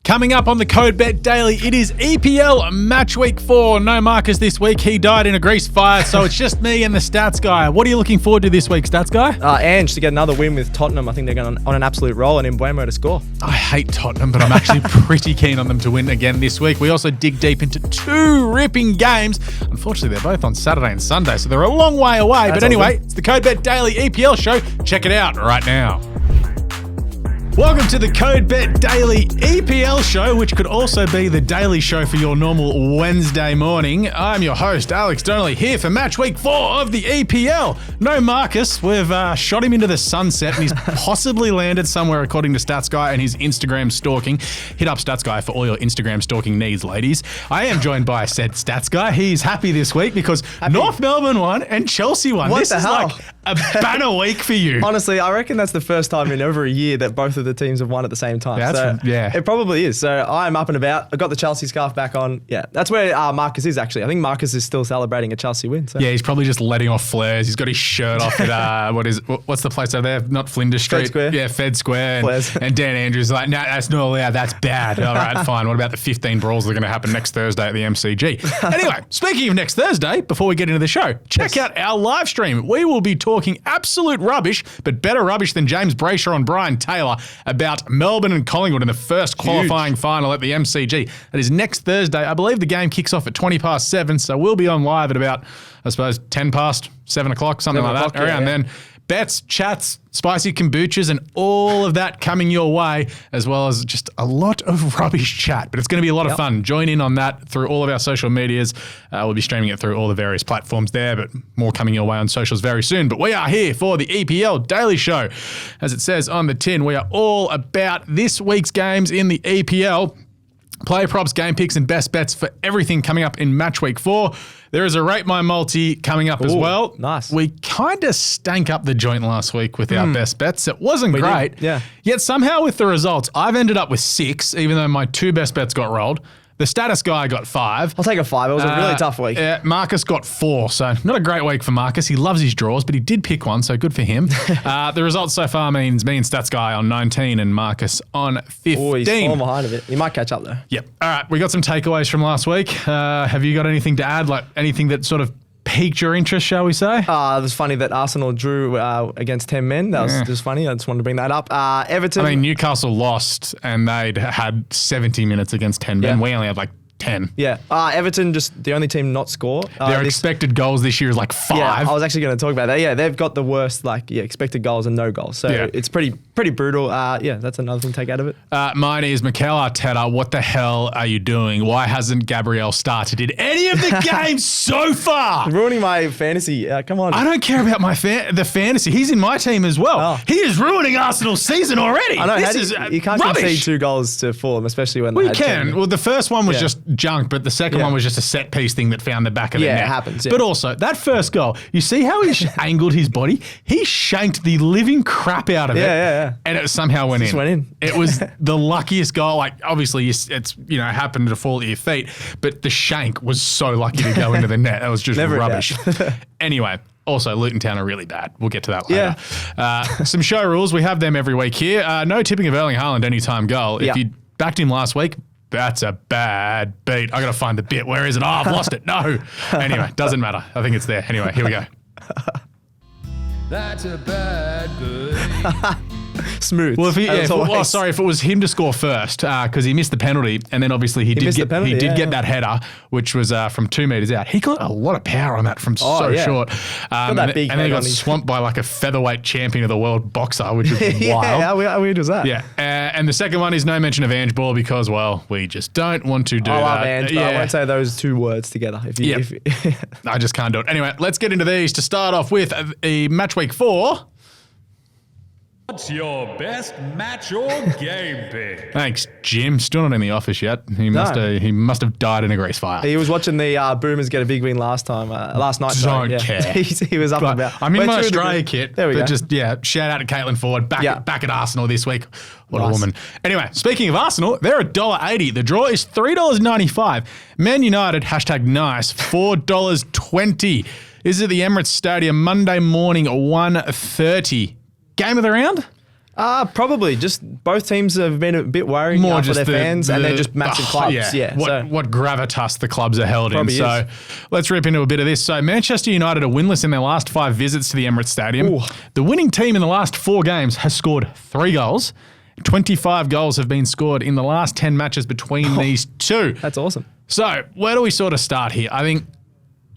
Coming up on the Code Bet Daily, it is EPL Matchweek 4. No Marcus this week. He died in a grease fire, so it's just me and the stats guy. What are you looking forward to this week, stats guy? Ange to get another win with Tottenham. I think they're going on an absolute roll, and Mbuemo to score. I hate Tottenham, but I'm actually pretty keen on them to win again this week. We also dig deep into two ripping games. Unfortunately, they're both on Saturday and Sunday, so they're a long way away. But anyway, it's the Code Bet Daily EPL show. Check it out right now. Welcome to the Code Bet Daily EPL show, which could also be the daily show for your normal Wednesday morning. I'm your host, Alex Donnelly, here for Match Week 4 of the EPL. No Marcus. We've shot him into the sunset, and he's possibly landed somewhere, according to Stats Guy and his Instagram stalking. Hit up Stats Guy for all your Instagram stalking needs, ladies. I am joined by said Stats Guy. He's happy this week because North Melbourne won and Chelsea won. What this the is hell? like a banner week for you. Honestly, I reckon that's the first time in over a year that both of the teams have won at the same time. Yeah, it probably is. So I'm up and about. I got the Chelsea scarf back on. Yeah, that's where Marcus is actually. I think Marcus is still celebrating a Chelsea win. So. Yeah, he's probably just letting off flares. He's got his shirt off at what's the place over there? Not Flinders Street. Fed Square. Yeah, Fed Square. And Dan Andrews is like, no, that's not allowed. That's bad. All right, fine. What about the 15 brawls that are going to happen next Thursday at the MCG? Anyway, speaking of next Thursday, before we get into the show, check out our live stream. We will be talking absolute rubbish, but better rubbish than James Brayshaw and Brian Taylor about Melbourne and Collingwood in the first qualifying final at the MCG. That is next Thursday. I believe the game kicks off at 7:20, so we'll be on live at about, I suppose, 7 o'clock, something like that, around then. Bets, chats, spicy kombuchas, and all of that coming your way, as well as just a lot of rubbish chat. But it's going to be a lot of fun. Join in on that through all of our social medias. We'll be streaming it through all the various platforms there, but more coming your way on socials very soon. But we are here for the EPL Daily Show. As it says on the tin, we are all about this week's games in the EPL. Player props, game picks, and best bets for everything coming up in Match Week 4. There is a Rate My Multi coming up as well. Nice. We kind of stank up the joint last week with our best bets. It wasn't great. Yeah. Yet somehow with the results, I've ended up with 6, even though my 2 best bets got rolled. The status guy got 5. I'll take a 5. It was a really tough week. Marcus got 4, so not a great week for Marcus. He loves his draws, but he did pick one, so good for him. The results so far means me and Stats Guy on 19 and Marcus on 15. Oh, he's falling behind a bit. He might catch up though. Yep. All right, we got some takeaways from last week. Have you got anything to add, like anything that sort of piqued your interest, shall we say? It was funny that Arsenal drew against 10 men. That was just funny. I just wanted to bring that up. Everton. I mean, Newcastle lost and they'd had 70 minutes against 10 men. We only had like 10. Yeah. Everton, just the only team not score. Their expected goals this year is like 5. Yeah, I was actually going to talk about that. Yeah, they've got the worst expected goals and no goals. So it's pretty brutal. That's another thing to take out of it. Mine is Mikel Arteta. What the hell are you doing? Why hasn't Gabriel started in any of the games so far? Ruining my fantasy. Come on. I don't care about the fantasy. He's in my team as well. Oh. He is ruining Arsenal's season already. I know. This is you can't rubbish. concede 2 goals to Fulham, especially when they had 10. Well, the first one was just junk, but the second one was just a set piece thing that found the back of the net. Yeah, it happens. Yeah. But also, that first goal, you see how he angled his body? He shanked the living crap out of it. Yeah. And it somehow went in. It was the luckiest goal. Like, obviously, it's happened to fall at your feet, but the shank was so lucky to go into the net. That was just rubbish. Anyway. Also, Luton Town are really bad. We'll get to that later. Some show rules. We have them every week here. No tipping of Erling Haaland anytime goal. If you backed him last week, that's a bad beat. I got to find the bit. Where is it? Oh, I've lost it. No. Anyway, doesn't matter. I think it's there. Anyway, here we go. That's a bad beat. Smooth. Well, if it was him to score first because he missed the penalty, and then obviously he did get that header, which was from 2 meters out. He got a lot of power on that from short, and then he got swamped by like a featherweight champion of the world boxer, which was wild. How weird was that? Yeah, and the second one is no mention of Ange Ball because, well, we just don't want to do that. I love Ange, but I won't say those 2 words together. I just can't do it. Anyway, let's get into these to start off with a Match Week 4. What's your best match or game pick? Thanks, Jim. Still not in the office yet. He must have died in a grease fire. He was watching the Boomers get a big win last night. Don't care. He was up and about. I'm in my Australia kit. There we go. Just shout out to Caitlin Ford back at Arsenal this week. What a woman. Anyway, speaking of Arsenal, they're $1.80. The draw is $3.95. Man United #nice $4.20. This is at the Emirates Stadium Monday morning 1:30. Game of the round? Probably. Just both teams have been a bit worrying for their fans, and they're just massive clubs. Yeah. What gravitas the clubs are held in. Probably So let's rip into a bit of this. So Manchester United are winless in their last 5 visits to the Emirates Stadium. Ooh. The winning team in the last 4 games has scored 3 goals. 25 goals have been scored in the last 10 matches between these two. That's awesome. So where do we sort of start here? I think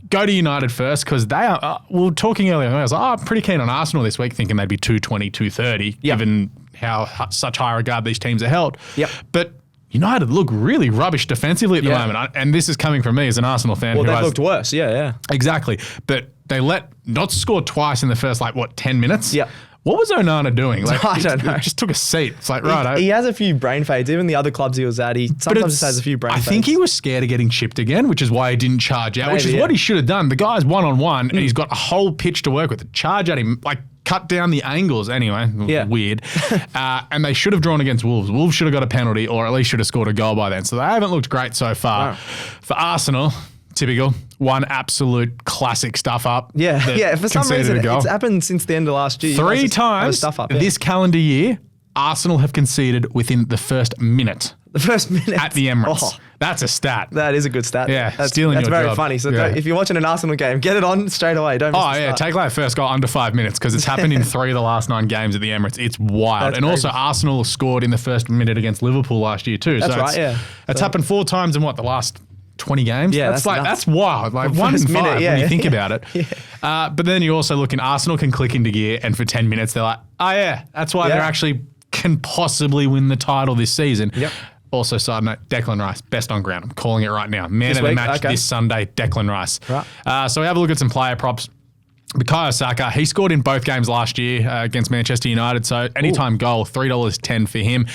go to United first, because they are, we were talking earlier, I was like, I'm pretty keen on Arsenal this week, thinking they'd be 220, 230, given how such high regard these teams are held. Yep. But United look really rubbish defensively at the moment. And this is coming from me as an Arsenal fan. Well, they've looked worse. Yeah. Exactly. But they not score twice in the first, 10 minutes? Yeah. What was Onana doing? I don't know. He just took a seat. It's like, right. He has a few brain fades. Even the other clubs he was at, he sometimes just has a few brain fades. I think he was scared of getting chipped again, which is why he didn't charge out, which is what he should have done. The guy's one-on-one, and he's got a whole pitch to work with. Charge at him, cut down the angles. Anyway, weird. And they should have drawn against Wolves. Wolves should have got a penalty, or at least should have scored a goal by then. So they haven't looked great so far. No. For Arsenal, typical. One absolute classic stuff up. Yeah. For some reason, it's happened since the end of last year. 3 times this calendar year, Arsenal have conceded within the first minute. The first minute? At the Emirates. That's a stat. That is a good stat. Yeah, that's stealing your very job. funny. So if you're watching an Arsenal game, get it on straight away. Don't miss the start. Take first goal under 5 minutes, because it's happened in 3 of the last 9 games at the Emirates. It's wild. That's crazy. Also, Arsenal scored in the first minute against Liverpool last year too. That's right, It's happened 4 times in the last 20 games? Yeah, that's wild. 1 in 5 when you think about it. But then you also look in, Arsenal can click into gear, and for 10 minutes they're like, that's why they actually can possibly win the title this season. Yep. Also, side note, Declan Rice, best on ground. I'm calling it right now. Man of the match this Sunday, Declan Rice. Right. So we have a look at some player props. Bukayo Saka, he scored in both games last year against Manchester United. So anytime goal, $3.10 for him.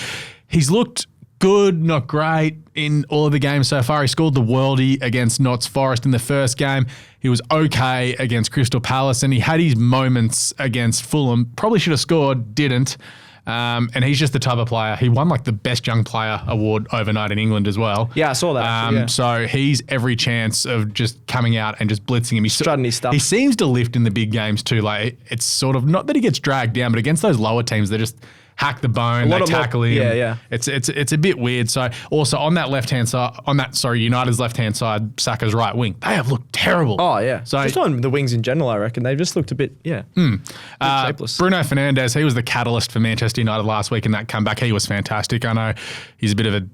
He's looked good, not great in all of the games so far. He scored the worldie against Notts Forest in the first game. He was okay against Crystal Palace, and he had his moments against Fulham. Probably should have scored, didn't. And he's just the type of player. He won the best young player award overnight in England as well. Yeah, I saw that. So he's every chance of just coming out and just blitzing him. He's strutting his stuff. He seems to lift in the big games too. It's sort of not that he gets dragged down, but against those lower teams, they're just hack the bone, they tackle him. Yeah. It's a bit weird. So also on that left-hand side, United's left-hand side, Saka's right wing, they have looked terrible. Oh, yeah. So just on the wings in general, I reckon. They've just looked a bit, shapeless. Bruno Fernandes, he was the catalyst for Manchester United last week in that comeback. He was fantastic. I know he's a bit of a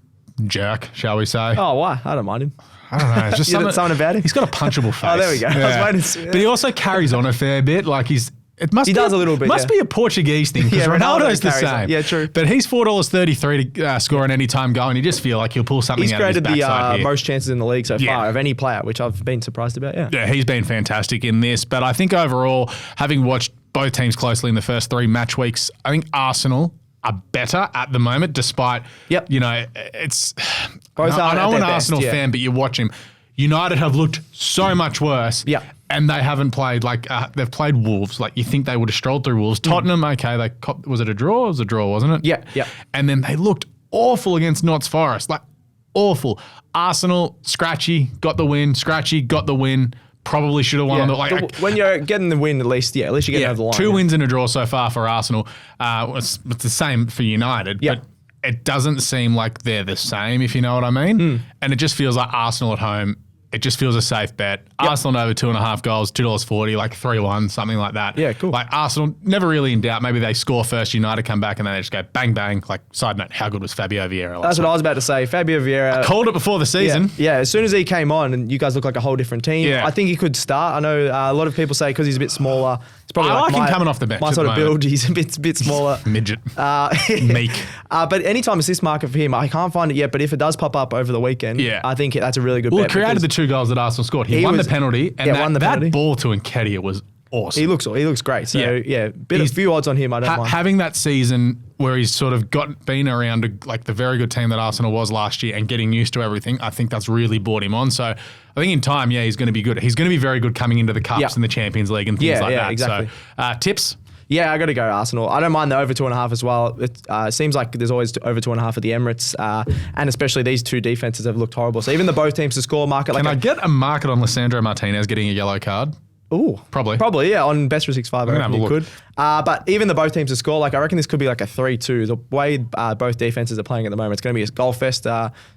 jerk, shall we say. Oh, why? I don't mind him. I don't know. It's just something about him? He's got a punchable face. Oh, there we go. Yeah. I was waiting to see. But he also carries on a fair bit. He does a little bit. Must be a Portuguese thing, because Ronaldo's the same. On. Yeah, true. But he's $4.33 to score an anytime goal, and you just feel like he'll pull something out of his backside. He's created the most chances in the league so far of any player, which I've been surprised about. Yeah, he's been fantastic in this. But I think overall, having watched both teams closely in the first 3 match weeks, I think Arsenal are better at the moment, despite, it's... Both I know an best, Arsenal fan, but you watch him. United have looked so much worse. Yeah. And they haven't played, they've played Wolves. You think they would have strolled through Wolves. Tottenham, okay, was it a draw? It was a draw, wasn't it? Yeah. And then they looked awful against Notts Forest. awful. Arsenal, scratchy, got the win. Scratchy, got the win. Probably should have won. When you're getting the win, at least you're getting over the line. 2 wins and a draw so far for Arsenal. It's the same for United, but it doesn't seem like they're the same, if you know what I mean. And it just feels like Arsenal at home. It just feels a safe bet. Arsenal over 2.5 goals, $2.40, like 3-1, something like that. Yeah, cool. Like Arsenal, never really in doubt. Maybe they score first, United come back, and then they just go bang, bang. Like, side note, how good was Fabio Vieira? That's what I was about to say. Fabio Vieira. I called it before the season. Yeah, as soon as he came on, and you guys look like a whole different team. Yeah. I think he could start. I know a lot of people say because he's a bit smaller. It's probably I like him coming off the bench. My sort of build, he's a bit smaller. Midget. Meek. But anytime assist market for him, I can't find it yet, but if it does pop up over the weekend, I think that's a really good bet. Well, he created the 2 goals that Arsenal scored. He won the penalty, and that ball to Nketiah was awesome. He looks great. So, a few odds on him, I don't mind. Having that season where he's sort of been around like the very good team that Arsenal was last year and getting used to everything, I think that's really brought him on. So I think in time, he's going to be good. He's going to be very good coming into the Cups and the Champions League and things like that. Exactly. So tips? Yeah, I got to go Arsenal. I don't mind the over 2.5 as well. It seems like there's always over 2.5 at the Emirates, and especially these two defenses have looked horrible. So even the both teams to score market. Can I get a market on Lisandro Martinez getting a yellow card? Ooh, probably, yeah. On Best 365, I reckon you could. But even the both teams to score, like I reckon this could be like a 3-2. The way both defenses are playing at the moment, it's going to be a goal fest.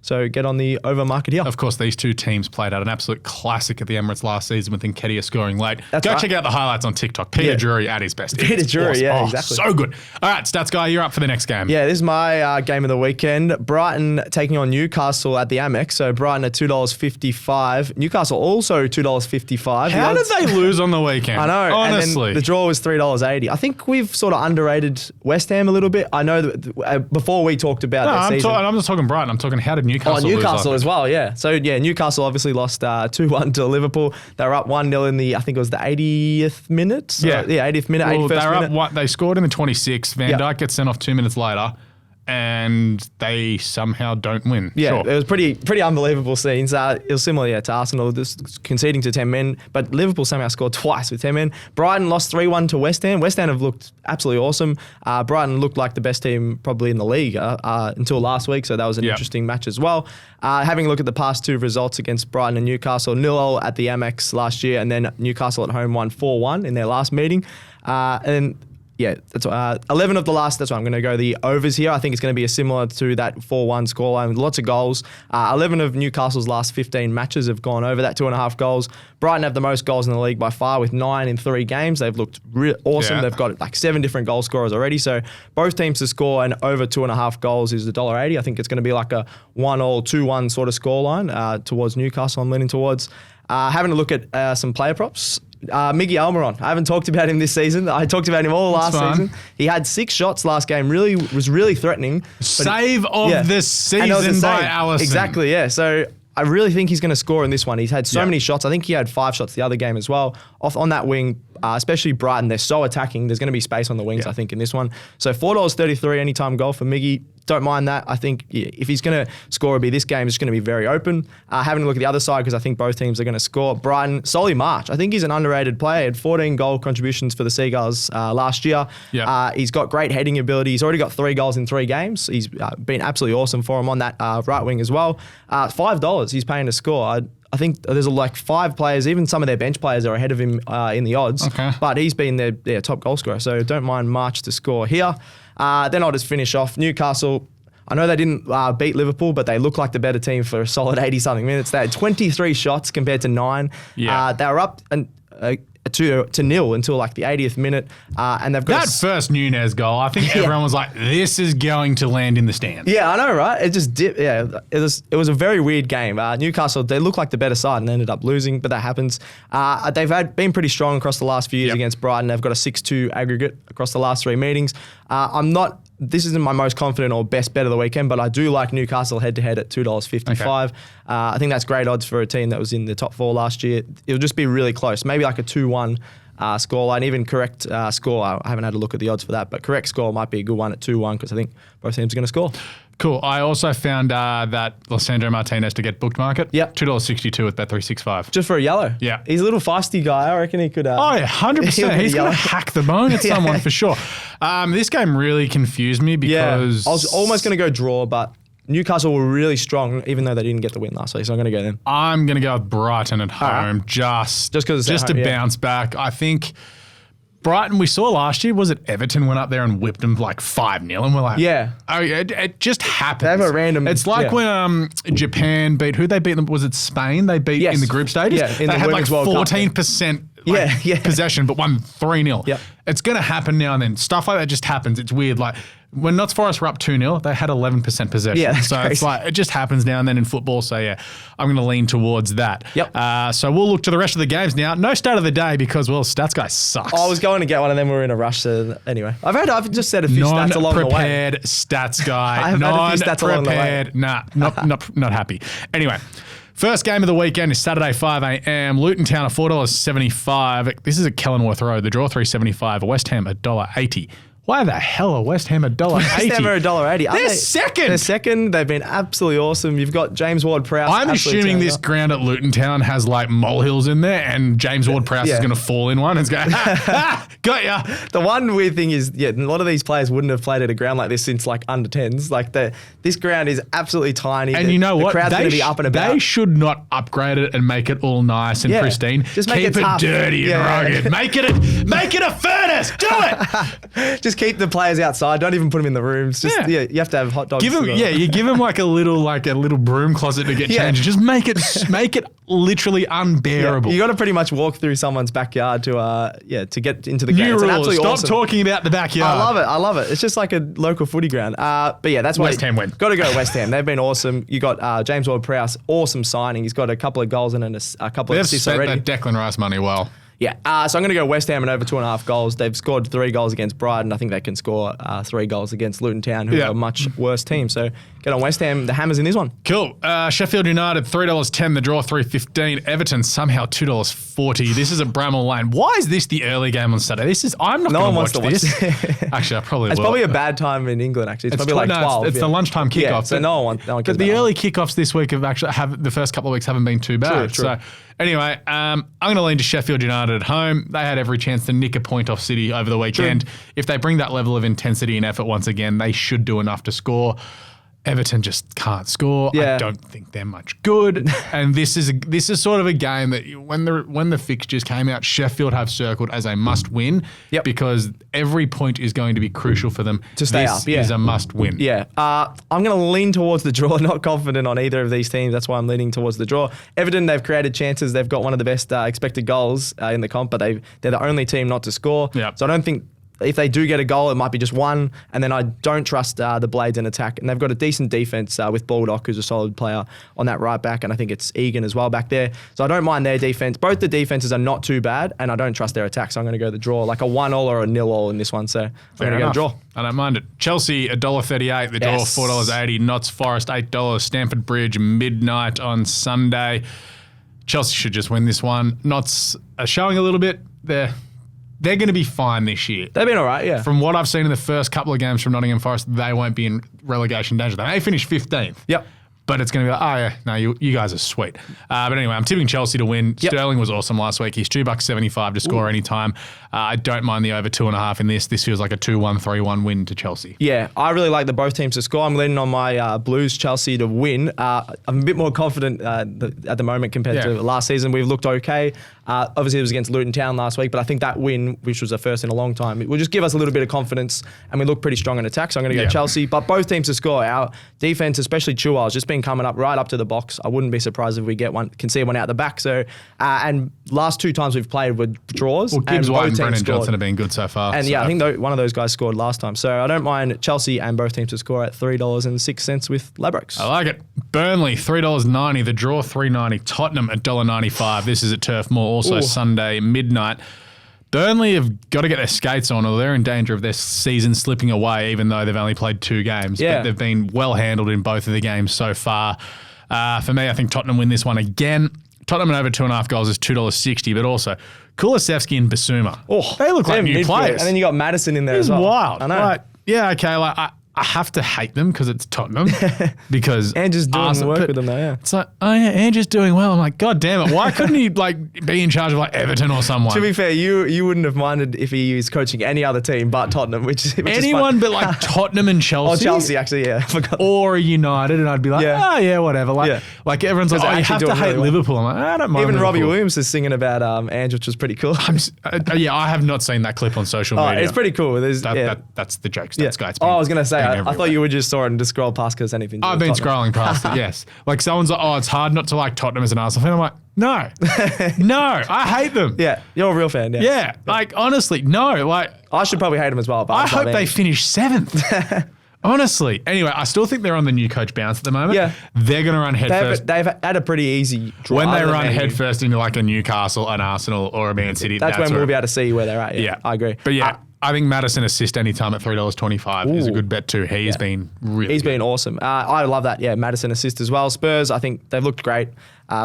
So get on the over market here. Of course, these two teams played out an absolute classic at the Emirates last season with Nketiah scoring late. That's Go right. check out the highlights on TikTok. Peter Drury at his best. Peter Drury, awesome. yeah, exactly. So good. All right, Stats Guy, you're up for the next game. Yeah, this is my game of the weekend. Brighton taking on Newcastle at the Amex. So Brighton at $2.55. Newcastle also $2.55. How did they lose on the weekend? I know. Honestly. And then the draw was $3.80. I think we've sort of underrated West Ham a little bit. I know that before we talked about their season. I'm just talking Brighton. I'm talking how did Newcastle lose? Newcastle as well, yeah. So, yeah, Newcastle obviously lost 2-1 to Liverpool. They were up 1-0 in the, I think it was the 80th minute. So, 80th minute, well, 81st minute. They scored in the 26th. Van Dijk gets sent off 2 minutes later. And they somehow don't win. Yeah, sure. It was pretty unbelievable scenes. It was similar, to Arsenal, just conceding to 10 men, but Liverpool somehow scored twice with 10 men. Brighton lost 3-1 to West Ham. West Ham have looked absolutely awesome. Brighton looked like the best team probably in the league until last week, so that was an interesting match as well. Having a look at the past two results against Brighton and Newcastle, 0-0 at the Amex last year, and then Newcastle at home won 4-1 in their last meeting. Yeah, that's 11 of the last. That's why I'm going to go the overs here. I think it's going to be similar to that 4-1 scoreline with lots of goals. 11 of Newcastle's last 15 matches have gone over that 2.5 goals. Brighton have the most goals in the league by far with 9 in 3 games. They've looked awesome. Yeah. They've got like 7 different goal scorers already. So both teams to score and over 2.5 goals is $1.80. I think it's going to be like a 1-all, 2-1 sort of scoreline towards Newcastle. I'm leaning towards. Having a look at some player props. Miguel Almiron. I haven't talked about him this season. I talked about him all last season. He had 6 shots last game. Was really threatening. Save of the season by Alisson. Exactly, yeah. So I really think he's going to score in this one. He's had so many shots. I think he had 5 shots the other game as well. Off on that wing, especially Brighton, they're so attacking. There's going to be space on the wings, I think, in this one. So $4.33 anytime goal for Miggy. Don't mind that. I think if he's going to score, it'll be this game. It's going to be very open. Having a look at the other side, because I think both teams are going to score. Brighton, Solly March. I think he's an underrated player. He had 14 goal contributions for the Seagulls last year. Yep. He's got great heading ability. He's already got 3 goals in 3 games. He's been absolutely awesome for him on that right wing as well. $5 he's paying to score. I think there's like 5 players, even some of their bench players are ahead of him in the odds. Okay. But he's been their top goal scorer. So don't mind March to score here. Then I'll just finish off. Newcastle, I know they didn't beat Liverpool, but they look like the better team for a solid 80-something minutes. They had 23 shots compared to 9. Yeah. They were up to nil until like the 80th minute. And they've got that first Nunez goal, I think everyone was like, this is going to land in the stands. Yeah, I know, right? It just dipped. Yeah, it was a very weird game. Newcastle, they looked like the better side and ended up losing, but that happens. They've been pretty strong across the last few years against Brighton. They've got a 6-2 aggregate across the last 3 meetings. This isn't my most confident or best bet of the weekend, but I do like Newcastle head-to-head at $2.55. Okay. I think that's great odds for a team that was in the top 4 last year. It'll just be really close. Maybe like a 2-1 scoreline, even correct score. I haven't had a look at the odds for that, but correct score might be a good one at 2-1 because I think both teams are going to score. Cool. I also found that Lissandro Martinez to get booked market. Yep. $2.62 at Bet365. Just for a yellow. Yeah. He's a little feisty guy. I reckon he could... 100%. He's going to hack the bone at someone for sure. This game really confused me because... I was almost going to go draw, but Newcastle were really strong, even though they didn't get the win last week, so I'm going to go them. I'm going to go with Brighton at home just to bounce back. I think... Brighton, we saw last year, was it Everton went up there and whipped them like 5-0 and we're like, it just happens. They have a random... It's like when Japan beat, who'd they beat them? Was it Spain they beat in the group stages? Yeah, they had like 14% possession but won 3-0. Yep. It's going to happen now and then. Stuff like that just happens. It's weird. Like when Notts Forest were up 2-0, they had 11% possession. Yeah, so crazy. It's like, it just happens now and then in football. So yeah, I'm going to lean towards that. Yep. So we'll look to the rest of the games now. No start of the day because, well, Stats Guy sucks. I was going to get one and then we were in a rush. So anyway, I've just said a few stats along the way. Non-prepared Stats Guy. I've had a few stats along the way. Nah, not happy. Anyway. First game of the weekend is Saturday, 5 a.m. Luton Town at $4.75. This is at Kellenworth Road. The draw $3.75. West Ham $1.80. Why the hell are West Ham $1.80? West Ham are $1.80. They're second. They're second. They've been absolutely awesome. You've got James Ward-Prowse. I'm assuming this ground at Luton Town has like molehills in there, and James Ward-Prowse is going to fall in one and go, got ya. The one weird thing is, a lot of these players wouldn't have played at a ground like this since like under 10s. Like this ground is absolutely tiny. And you know what? The crowd's going to be up and about. They should not upgrade it and make it all nice and pristine. Just make Keep it tough. dirty and rugged. Make it a furnace. Do it. Just keep the players outside. Don't even put them in the rooms. Just you have to have hot dogs. You give them like a little broom closet to get changed. Just make it literally unbearable. You got to pretty much walk through someone's backyard to get into the game. New rules. Stop talking about the backyard. I love it. It's just like a local footy ground. But yeah, that's why West Ham win. Got to go West Ham. They've been awesome. You got James Ward-Prowse, awesome signing. He's got a couple of goals and a couple of assists already. They've spent that Declan Rice money well. Yeah, so I'm going to go West Ham and over 2.5 goals. They've scored 3 goals against Brighton. I think they can score 3 goals against Luton Town, who are a much worse team. So get on West Ham. The Hammers in this one. Cool. Sheffield United, $3.10. The draw, $3.15. Everton, somehow $2.40. This is at Bramall Lane. Why is this the early game on Saturday? I'm not going to watch this. Actually, I probably will. It's probably a bad time in England, actually. It's probably like 12. It's the lunchtime kickoff. Yeah, so no one cares. But the early kickoffs this week have the first couple of weeks haven't been too bad. True. So anyway, I'm going to lean to Sheffield United at home. They had every chance to nick a point off City over the weekend. True. If they bring that level of intensity and effort once again, they should do enough to score. Everton just can't score. I don't think they're much good. And this is sort of a game that when the fixtures came out, Sheffield have circled as a must win because every point is going to be crucial for them to stay up. This is a must win. Yeah. I'm going to lean towards the draw. Not confident on either of these teams. That's why I'm leaning towards the draw. Everton, they've created chances. They've got one of the best expected goals in the comp, but they're the only team not to score. Yep. So I don't think if they do get a goal, it might be just one. And then I don't trust the Blades in attack. And they've got a decent defense with Baldock, who's a solid player on that right back. And I think it's Egan as well back there. So I don't mind their defense. Both the defenses are not too bad. And I don't trust their attack. So I'm going to go the draw, like a 1-1 or a 0-0 in this one. So I'm going to go draw. I don't mind it. Chelsea, $1.38. The draw, $4.80. Notts Forest, $8. Stamford Bridge, midnight on Sunday. Chelsea should just win this one. Notts are showing a little bit. They're going to be fine this year. They've been all right, yeah. From what I've seen in the first couple of games from Nottingham Forest, they won't be in relegation danger. They may finish 15th. Yep. But it's going to be like, oh, yeah, no, you guys are sweet. But anyway, I'm tipping Chelsea to win. Yep. Sterling was awesome last week. He's $2.75 to score any time. I don't mind the over 2.5 in this. This feels like a 2-1, 3-1 win to Chelsea. Yeah, I really like both teams to score. I'm leaning on my Blues, Chelsea to win. I'm a bit more confident at the moment compared to last season. We've looked okay. Obviously, it was against Luton Town last week, but I think that win, which was the first in a long time, it will just give us a little bit of confidence, and we look pretty strong in attack, so I'm going to go Chelsea. But both teams to score. Our defense, especially Chua, has just been coming up right up to the box. I wouldn't be surprised if we can see one out the back. So, and last 2 times we've played were draws. Well, Gibbs White and Brennan scored. Johnson have been good so far. And I think one of those guys scored last time. So I don't mind Chelsea and both teams to score at $3.06 with Ladbrokes. I like it. Burnley, $3.90. The draw, $3.90. Tottenham, $1.95. This is at Turf Moor, also Sunday, midnight. Burnley have got to get their skates on, or they're in danger of their season slipping away, even though they've only played 2 games. Yeah. But they've been well handled in both of the games so far. For me, I think Tottenham win this one again. Tottenham over 2.5 goals is $2.60, but also Kulusevski and Basuma. Oh, they look like new players. And then you got Madison in there as well. Wild. I know. Like, okay, I have to hate them because it's Tottenham. Because Andrew's doing the work with them though, yeah. It's like, oh yeah, Andrew's doing well. I'm like, God damn it, why couldn't he be in charge of Everton or someone? To be fair, you wouldn't have minded if he was coaching any other team but Tottenham, which is anyone but Tottenham and Chelsea. Oh, Chelsea, actually, yeah. I forgot. Or United, and I'd be like, whatever. Like everyone's like, you have to hate Liverpool. I'm like, I don't mind Even Liverpool. Robbie Williams is singing about Andrew, which was pretty cool. I have not seen that clip on social media. It's pretty cool. That's the jokes. That's guys. I was going to say, I thought you would just saw it and just scroll past because anything. I've been scrolling past it, yes. Like someone's like, oh, it's hard not to like Tottenham as an Arsenal fan. I'm like, no, I hate them. Yeah, you're a real fan, yeah. Yeah, like honestly, no. Like I should probably hate them as well. But I hope they finish 7th. Honestly. Anyway, I still think they're on the new coach bounce at the moment. Yeah. They're going to run headfirst. They've had a pretty easy drive. When they run headfirst into like a Newcastle, an Arsenal, or a Man City, that's when we'll be able to see where they're at. Yeah, I agree. But I think Madison assist anytime at $3.25 is a good bet too. He's been really been awesome. I love that. Yeah, Madison assist as well. Spurs, I think they've looked great.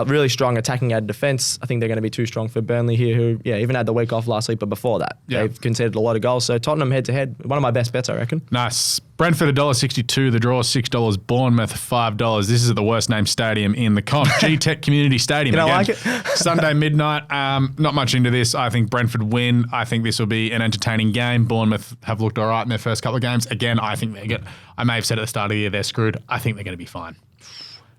Really strong attacking out of defence. I think they're going to be too strong for Burnley here, who even had the week off last week, but before that, they've conceded a lot of goals. So Tottenham head-to-head, one of my best bets, I reckon. Nice. Brentford $1.62, the draw $6, Bournemouth $5. This is at the worst named stadium in the comp, G-Tech Community Stadium. You don't like it? Sunday midnight. Not much into this. I think Brentford win. I think this will be an entertaining game. Bournemouth have looked all right in their first couple of games. Again, I think I may have said at the start of the year they're screwed. I think they're going to be fine.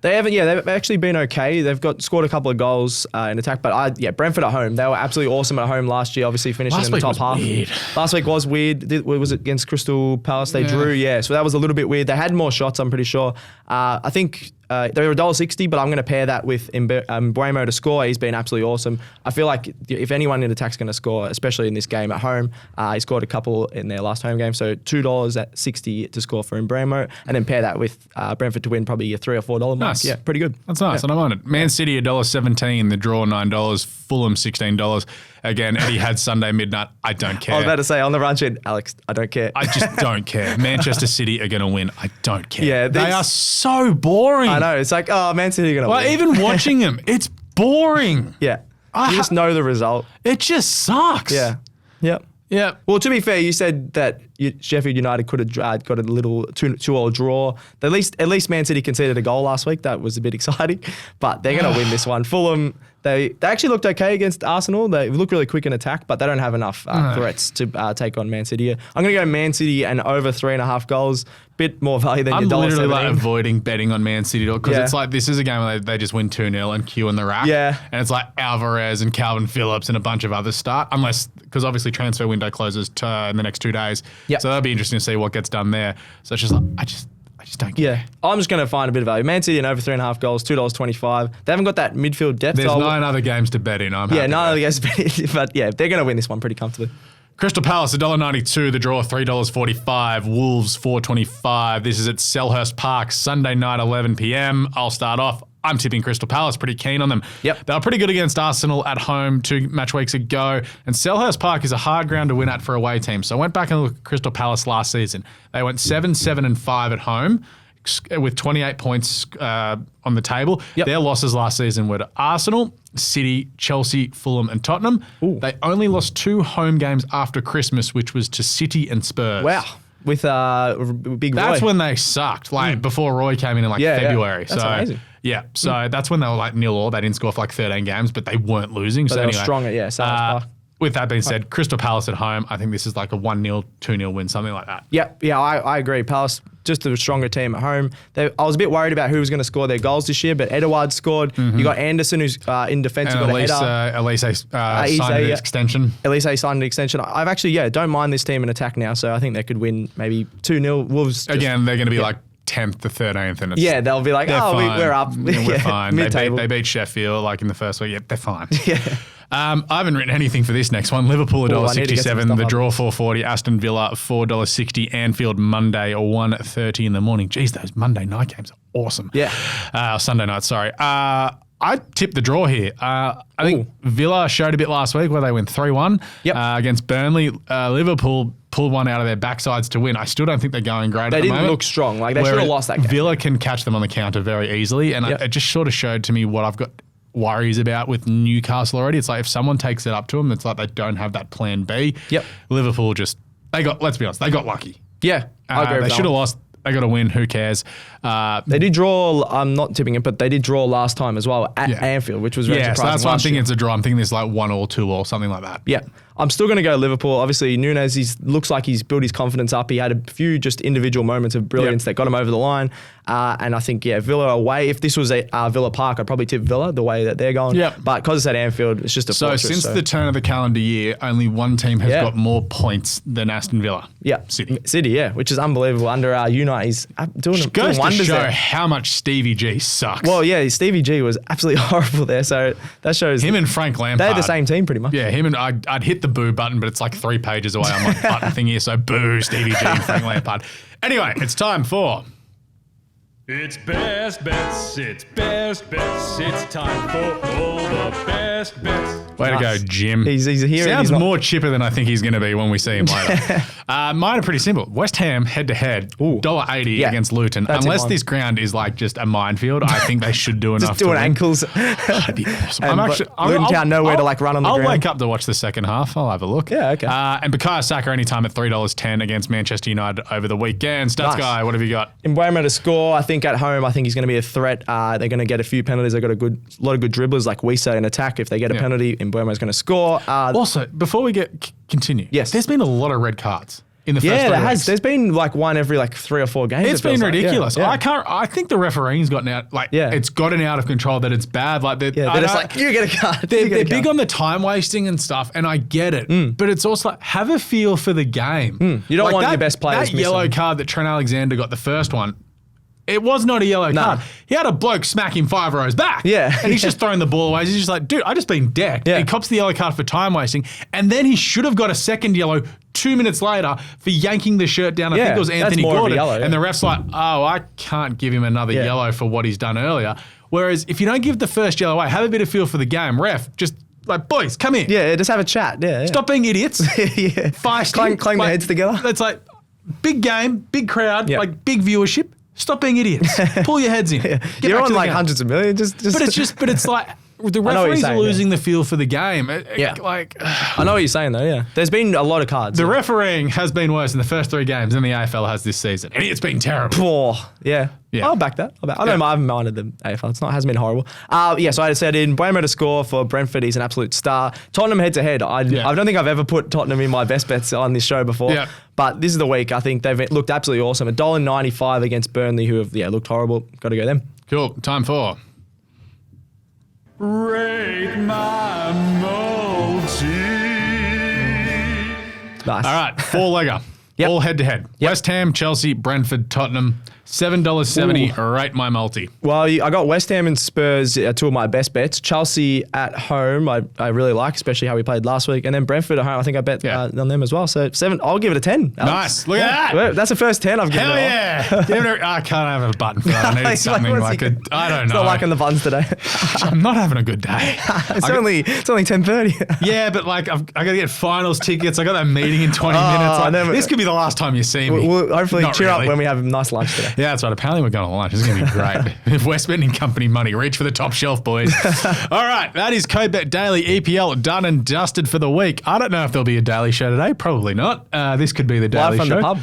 They haven't, they've actually been okay. They've scored a couple of goals in attack, but Brentford at home. They were absolutely awesome at home last year, obviously finishing in the top half. Weird. Last week was weird. Was it against Crystal Palace? They drew, so that was a little bit weird. They had more shots, I'm pretty sure. I think they were $1.60, but I'm going to pair that with Mbeumo to score. He's been absolutely awesome. I feel like if anyone in attack's going to score, especially in this game at home, he scored a couple in their last home game. So $2 at 60 to score for Mbeumo, and then pair that with Brentford to win probably a $3 or $4 mark. Nice. Yeah, pretty good. That's nice. I don't mind it. Man City $1.17, the draw $9, Fulham $16. Again, Eddie had Sunday midnight. I don't care. I was about to say on the run sheet, Alex, I don't care. I just don't care. Manchester City are going to win. I don't care. Yeah, they are so boring. I know. It's like, Man City are going to win. Even watching them, it's boring. Yeah. You just know the result. It just sucks. Yeah. Yep. Yeah. Well, to be fair, you said that Sheffield United could have got a little 2-2 draw. At least Man City conceded a goal last week. That was a bit exciting, but they're going to win this one. Fulham, they actually looked okay against Arsenal. They look really quick in attack, but they don't have enough threats to take on Man City. I'm going to go Man City and over 3.5 goals. Bit more value than your $1.17. I'm literally avoiding betting on Man City because it's like this is a game where they just win 2-0 and queue in the rack. Yeah. And it's like Alvarez and Calvin Phillips and a bunch of others start, because obviously transfer window closes in the next 2 days. Yep. So that'll be interesting to see what gets done there. So it's just like, I just don't care. Yeah. I'm just going to find a bit of value. Man City and over 3.5 goals, $2.25. They haven't got that midfield depth. There's 9 other games to bet in. I'm happy 9 other games to bet in. But they're going to win this one pretty comfortably. Crystal Palace $1.92, the draw $3.45, Wolves $4.25. This is at Selhurst Park, Sunday night 11 p.m. I'll start off. I'm tipping Crystal Palace, pretty keen on them. Yep. They were pretty good against Arsenal at home 2 match weeks ago, and Selhurst Park is a hard ground to win at for away teams. So I went back and looked at Crystal Palace last season. They went 7-7-5 at home with 28 points on the table. Yep. Their losses last season were to Arsenal, City, Chelsea, Fulham and Tottenham. Ooh. They only lost 2 home games after Christmas, which was to City and Spurs. Wow. With Big Roy. That's when they sucked, before Roy came in February. That's amazing. Yeah, so that's when they were like 0-0. They didn't score for 13 games, but they weren't losing. But so they anyway, were strong at, Selhurst Park. With that being said, Crystal Palace at home, I think this is like a 1-0, 2-0 win, something like that. Yeah, I agree. Palace, just a stronger team at home. I was a bit worried about who was going to score their goals this year, but Edouard scored. You got Anderson, who's in defence. And Elise signed an extension. Elise signed an extension. I've actually, don't mind this team in attack now, so I think they could win maybe 2-0. Wolves. Again, they're going to be like 10th to 13th. And they'll be like, we're up. We're fine. Mid-table. They beat Sheffield in the first week. Yeah, they're fine. Yeah. I haven't written anything for this next one. Liverpool $1.67, the draw $4.40, Aston Villa $4.60, Anfield Monday or 1:30 in the morning. Jeez, those Monday night games are awesome. Yeah. Sunday night, sorry. I tipped the draw here. I think Villa showed a bit last week where they went 3-1 against Burnley. Liverpool pulled one out of their backsides to win. I still don't think they're going great at the moment. They didn't look strong. They should have lost that game. Villa can catch them on the counter very easily, and it just sort of showed to me what I've got worries about with Newcastle already. It's like if someone takes it up to them, it's like they don't have that plan B. Yep. Liverpool let's be honest, they got lucky. Yeah, I agree with They that should have one. lost. They got to win. Who cares? They did draw. I'm not tipping it, but they did draw last time as well at Anfield, which was very surprising. So that's why I'm thinking it's a draw. I'm thinking it's like 1 or 2 or something like that. Yeah. I'm still going to go Liverpool. Obviously, Nunes, looks like he's built his confidence up. He had a few just individual moments of brilliance that got him over the line. And I think, Villa away. If this was at Villa Park, I'd probably tip Villa the way that they're going. Yep. But because it's at Anfield, it's just a fortress. Since the turn of the calendar year, only one team has got more points than Aston Villa. Yeah. City, yeah, which is unbelievable. Under Unite, he's doing goes wonders to show there. how much Stevie G sucks. Well, yeah, Stevie G was absolutely horrible there. So that shows him and Frank Lampard. They're the same team pretty much. Yeah, him and I'd hit the boo button, but it's like 3 pages away on my button thing here. So boo, Stevie G and Frank Lampard. Anyway, it's time for It's best bets. It's best bets. It's time for all the best bets. Way to go, Jim. He's a hero. Sounds more chipper than I think he's going to be when we see him later. Mine are pretty simple. West Ham head-to-head, $1.80 against Luton. That's Unless this ground is like just a minefield, I think they should do enough Just doing to win. ankles. That'd be awesome. Luton Town nowhere to like run on the I'll ground. wake up to watch the second half. I'll have a look. Yeah, okay. And Bukayo Saka anytime at $3.10 against Manchester United over the weekend. Stats Nice. guy, what have you got? Mbeumo to score. I think at home, I think he's going to be a threat. They're going to get a few penalties. They've got a lot of good dribblers like Wisa in attack. If they get a penalty, Mbeumo's going to score. Also, before we continue, Yes. there's been a lot of red cards in the first 3 there has. weeks. There's been like one every like 3 or 4 games. It's it feels been like. ridiculous. Yeah. I think the refereeing's gotten out. It's gotten out of control. That it's bad. Like they're They're just like, you get a card. They're big on the time wasting and stuff, and I get it. But it's also like, have a feel for the game. You don't want your best players That yellow missing. card that Trent Alexander got, the first one, it was not a yellow card. He had a bloke smack him 5 rows back. Yeah. And he's just throwing the ball away. He's just like, dude, I just been decked. Yeah. He cops the yellow card for time wasting. And then he should have got a second yellow 2 minutes later for yanking the shirt down. I think it was that's Anthony more of a Gordon. yellow, yeah. And the ref's like, oh, I can't give him another yellow for what he's done earlier. Whereas if you don't give the first yellow away, have a bit of feel for the game. Ref, just like, boys, come in. Yeah, just have a chat. Yeah. Stop being idiots. yeah. Feisty. Clang their heads together. It's like big game, big crowd, Yep. like big viewership. Stop being idiots. Pull your heads in. Get You're back on to the like game. hundreds of millions. But it's like the what you're referees are saying, losing the feel for the game. Yeah. Like I know what you're saying though. Yeah. There's been a lot of cards. the refereeing has been worse in the first 3 games than the AFL has this season. And it's been terrible. Oh, yeah. Yeah. I'll back that. I haven't minded the AFL. It hasn't been horrible. So I said in Mbeumo to score for Brentford. He's an absolute star. Tottenham head to head. I don't think I've ever put Tottenham in my best bets on this show before. Yeah. But this is the week. I think they've looked absolutely awesome. $1.95 against Burnley, who have looked horrible. Got to go them. Cool. Time for. Rate my multi. Nice. All right. 4-legger. Yep. All head to head. Yep. West Ham, Chelsea, Brentford, Tottenham. $7.70. Rate my multi. Well, I got West Ham and Spurs, 2 of my best bets. Chelsea at home, I really like, especially how we played last week. And then Brentford at home, I think I bet on them as well. So 7, I'll give it a 10. Alex. Nice. Look at that. That's the first 10 I've given Hell it all. yeah. Give it I can't have a button for that. I need He's like, something what's like he- I don't It's know. not liking the buttons today. I'm not having a good day. It's only 10:30. Yeah, but like I got to get finals tickets. I got that meeting in 20 minutes. Like, never- this could be the last time you see me. We'll hopefully Not cheer really. up when we have a nice lunch today. Yeah, that's right. Apparently we're going to lunch. It's going to be great. If we're spending company money, reach for the top shelf, boys. All right, that is CodeBet Daily EPL done and dusted for the week. I don't know if there'll be a daily show today. Probably not. This could be the daily Live from show. the pub.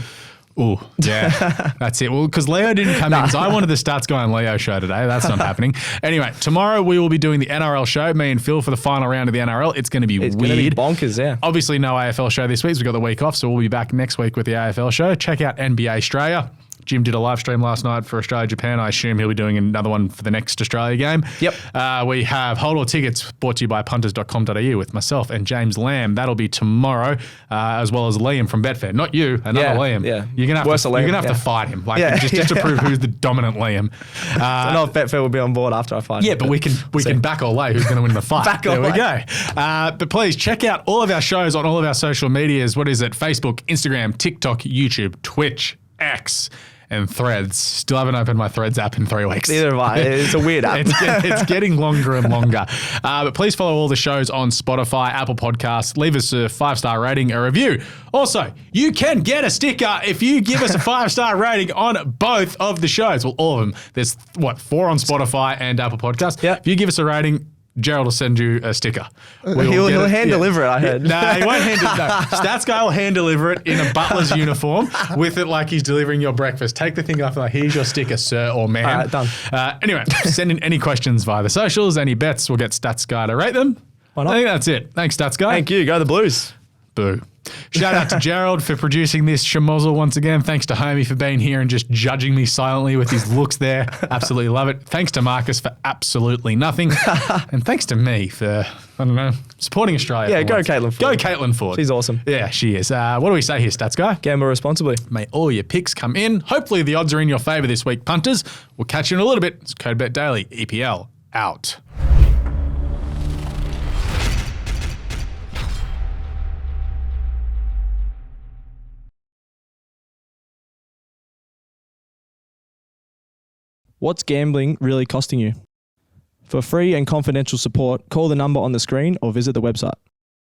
Ooh, yeah, that's it. Well, because Leo didn't come in, because I wanted the Stats Guy and Leo show today. That's not happening. Anyway, tomorrow we will be doing the NRL show, me and Phil, for the final round of the NRL. It's going to be It's weird. going to be bonkers, yeah. Obviously, no AFL show this week. We've got the week off, so we'll be back next week with the AFL show. Check out NBA Australia. Jim did a live stream last night for Australia-Japan. I assume he'll be doing another one for the next Australia game. Yep. We have Hold All Tickets brought to you by punters.com.au with myself and James Lamb. That'll be tomorrow, as well as Liam from Betfair. Not you, another Yeah, Liam. yeah. You're going to Worse have, than to, you're Liam, gonna have to yeah. fight him, like Yeah, just to prove who's the dominant Liam. I know if Betfair will be on board after I find Yeah, but we can back or lay who's going to win the fight. Back or there we lay. go. But please check out all of our shows on all of our social medias. What is it? Facebook, Instagram, TikTok, YouTube, Twitch, X, and Threads. Still haven't opened my Threads app in 3 weeks. Neither have I. It's a weird app. It's getting longer and longer. But please follow all the shows on Spotify, Apple Podcasts. Leave us a 5-star rating, a review. Also, you can get a sticker if you give us a 5-star rating on both of the shows. Well, all of them. There's 4 on Spotify and Apple Podcasts. Yep. If you give us a rating, Gerald will send you a sticker. He'll hand deliver it, I heard. No, he won't hand it. No. Stats Guy will hand deliver it in a butler's uniform with it like he's delivering your breakfast. Take the thing off and like, here's your sticker, sir or ma'am. All right, done. Anyway, send in any questions via the socials, any bets, we'll get Stats Guy to rate them. Why not? I think that's it. Thanks, Stats Guy. Thank you. Go the Blues. Boo. Shout out to Gerald for producing this schmozzle once again. Thanks to Homie for being here and just judging me silently with his looks there. Absolutely love it. Thanks to Marcus for absolutely nothing. And thanks to me for, I don't know, supporting Australia. Yeah, for go once. Caitlin Ford. Go Caitlin Ford. She's awesome. Yeah, she is. What do we say here, Stats Guy? Gamble responsibly. May all your picks come in. Hopefully the odds are in your favour this week, punters. We'll catch you in a little bit. It's CodeBet Daily, EPL, out. What's gambling really costing you? For free and confidential support, call the number on the screen or visit the website.